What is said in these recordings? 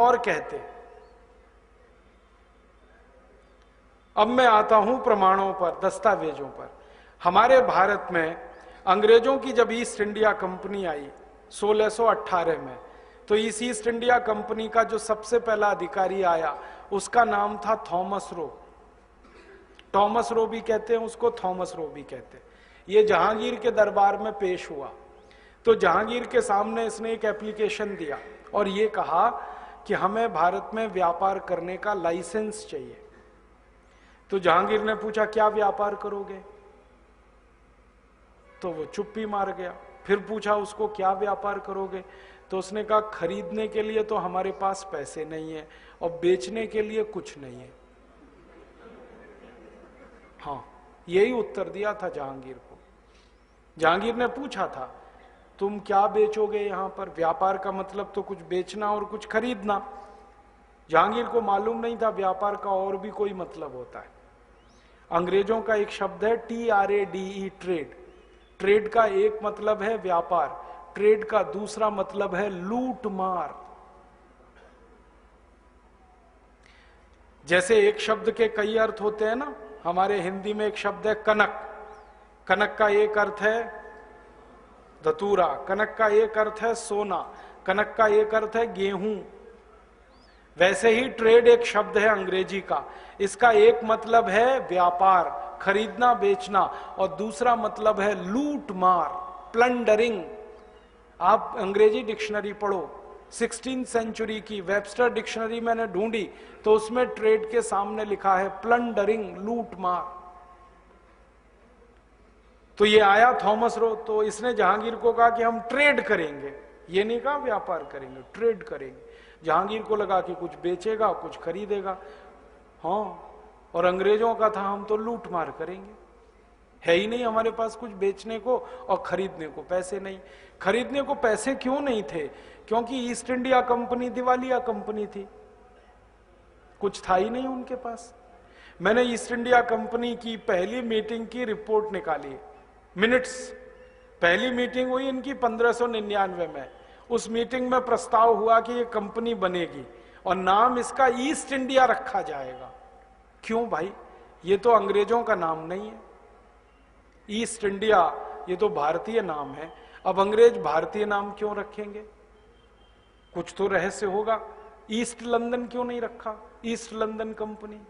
और कहते। अब मैं आता हूं प्रमाणों पर, दस्तावेजों पर। हमारे भारत में अंग्रेजों की जब ईस्ट इंडिया कंपनी आई 1618 में, तो इस ईस्ट इंडिया कंपनी का जो सबसे पहला अधिकारी आया उसका नाम था थॉमस रो। टॉमस रो भी कहते हैं उसको, थॉमस रो भी कहते हैं। ये जहांगीर के दरबार में पेश हुआ, तो जहांगीर के सामने इसने एक एप्लीकेशन दिया और ये कहा कि हमें भारत में व्यापार करने का लाइसेंस चाहिए। तो जहांगीर ने पूछा क्या व्यापार करोगे, तो वो चुप्पी मार गया। फिर पूछा उसको क्या व्यापार करोगे, तो उसने कहा खरीदने के लिए तो हमारे पास पैसे नहीं है और बेचने के लिए कुछ नहीं है। हाँ, यही उत्तर दिया था जहांगीर को। जहांगीर ने पूछा था तुम क्या बेचोगे यहां पर, व्यापार का मतलब तो कुछ बेचना और कुछ खरीदना। जहांगीर को मालूम नहीं था व्यापार का और भी कोई मतलब होता है। अंग्रेजों का एक शब्द है TRADE, ट्रेड। ट्रेड का एक मतलब है व्यापार, ट्रेड का दूसरा मतलब है लूट मार। जैसे एक शब्द के कई अर्थ होते हैं ना, हमारे हिंदी में एक शब्द है कनक। कनक का एक अर्थ है धतूरा, कनक का एक अर्थ है सोना, कनक का एक अर्थ है गेहूं। वैसे ही ट्रेड एक शब्द है अंग्रेजी का, इसका एक मतलब है व्यापार, खरीदना बेचना, और दूसरा मतलब है लूट मार, प्लंडरिंग। आप अंग्रेजी डिक्शनरी पढ़ो, 16वीं सेंचुरी की वेबस्टर डिक्शनरी मैंने ढूंढी तो उसमें ट्रेड के सामने लिखा है प्लंडरिंग, लूट मार। तो ये आया थॉमस रो, तो इसने जहांगीर को कहा कि हम ट्रेड करेंगे, ये नहीं कहा व्यापार करेंगे, ट्रेड करेंगे। जहांगीर को लगा कि कुछ बेचेगा कुछ खरीदेगा, हाँ, और अंग्रेजों का था हम तो लूट मार करेंगे, है ही नहीं हमारे पास कुछ बेचने को और खरीदने को पैसे नहीं। खरीदने को पैसे क्यों नहीं थे, क्योंकि ईस्ट इंडिया कंपनी दिवालिया कंपनी थी, कुछ था ही नहीं उनके पास। मैंने ईस्ट इंडिया कंपनी की पहली मीटिंग की रिपोर्ट निकाली, मिनट्स। पहली मीटिंग हुई इनकी 1599 में। उस मीटिंग में प्रस्ताव हुआ कि ये कंपनी बनेगी और नाम इसका ईस्ट इंडिया रखा जाएगा। क्यों भाई, ये तो अंग्रेजों का नाम नहीं है। ईस्ट इंडिया ये तो भारतीय नाम है, अब अंग्रेज भारतीय नाम क्यों रखेंगे, कुछ तो रहस्य होगा। ईस्ट लंदन क्यों नहीं रखा, east London company,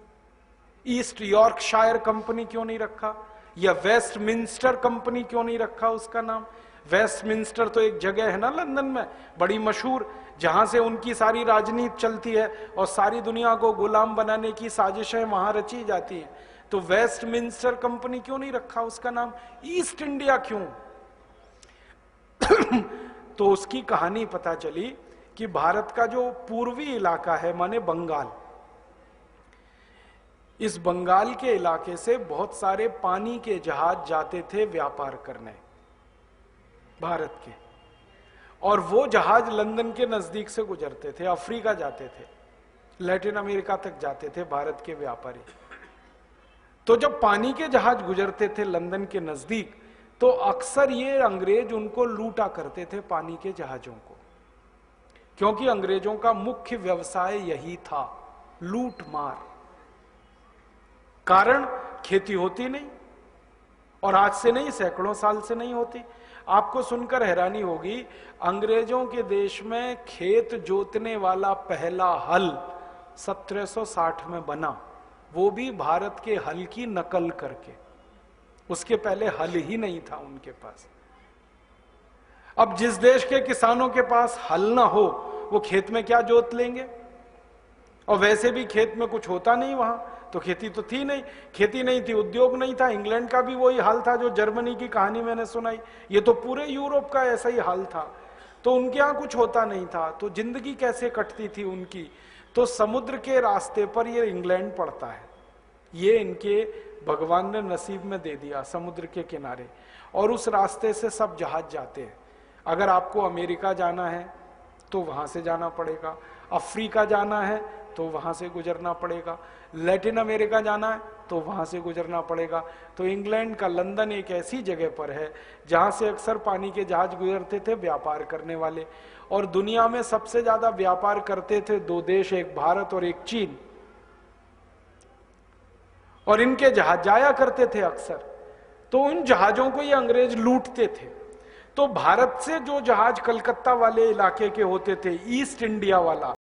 east Yorkshire company क्यों नहीं रखा, या वेस्टमिंस्टर कंपनी क्यों नहीं रखा उसका नाम। वेस्टमिंस्टर तो एक जगह है ना लंदन में बड़ी मशहूर, जहां से उनकी सारी राजनीति चलती है और सारी दुनिया को गुलाम बनाने की साजिशें वहां रची जाती हैं। तो वेस्टमिंस्टर कंपनी क्यों नहीं रखा उसका नाम, ईस्ट इंडिया क्यों। तो उसकी कहानी पता चली कि भारत का जो पूर्वी इलाका है माने बंगाल, इस बंगाल के इलाके से बहुत सारे पानी के जहाज जाते थे व्यापार करने भारत के, और वो जहाज लंदन के नजदीक से गुजरते थे, अफ्रीका जाते थे, लैटिन अमेरिका तक जाते थे भारत के व्यापारी। तो जब पानी के जहाज गुजरते थे लंदन के नजदीक, तो अक्सर ये अंग्रेज उनको लूटा करते थे पानी के जहाजों को, क्योंकि अंग्रेजों का मुख्य व्यवसाय यही था, लूट मार। कारण खेती होती नहीं, और आज से नहीं सैकड़ों साल से नहीं होती। आपको सुनकर हैरानी होगी, अंग्रेजों के देश में खेत जोतने वाला पहला हल 1760 में बना, वो भी भारत के हल की नकल करके। उसके पहले हल ही नहीं था उनके पास। अब जिस देश के किसानों के पास हल ना हो वो खेत में क्या जोत लेंगे, और वैसे भी खेत में कुछ होता नहीं वहां, तो खेती तो थी नहीं, खेती नहीं थी, उद्योग नहीं था। इंग्लैंड का भी वही हाल था जो जर्मनी की कहानी मैंने सुनाई, ये तो पूरे यूरोप का ऐसा ही हाल था। तो उनके यहां कुछ होता नहीं था, तो जिंदगी कैसे कटती थी उनकी। तो समुद्र के रास्ते पर ये इंग्लैंड पड़ता है, ये इनके भगवान ने नसीब में दे दिया समुद्र के किनारे, और उस रास्ते से सब जहाज जाते हैं। अगर आपको अमेरिका जाना है तो वहां से जाना पड़ेगा, अफ्रीका जाना है तो वहां से गुजरना पड़ेगा, लैटिन अमेरिका जाना है तो वहां से गुजरना पड़ेगा। तो इंग्लैंड का लंदन एक ऐसी जगह पर है जहां से अक्सर पानी के जहाज गुजरते थे व्यापार करने वाले। और दुनिया में सबसे ज्यादा व्यापार करते थे दो देश, एक भारत और एक चीन। और इनके जहाज जाया करते थे अक्सर, तो उन जहाजों को ये अंग्रेज लूटते थे। तो भारत से जो जहाज कलकत्ता वाले इलाके के होते थे, ईस्ट इंडिया वाला,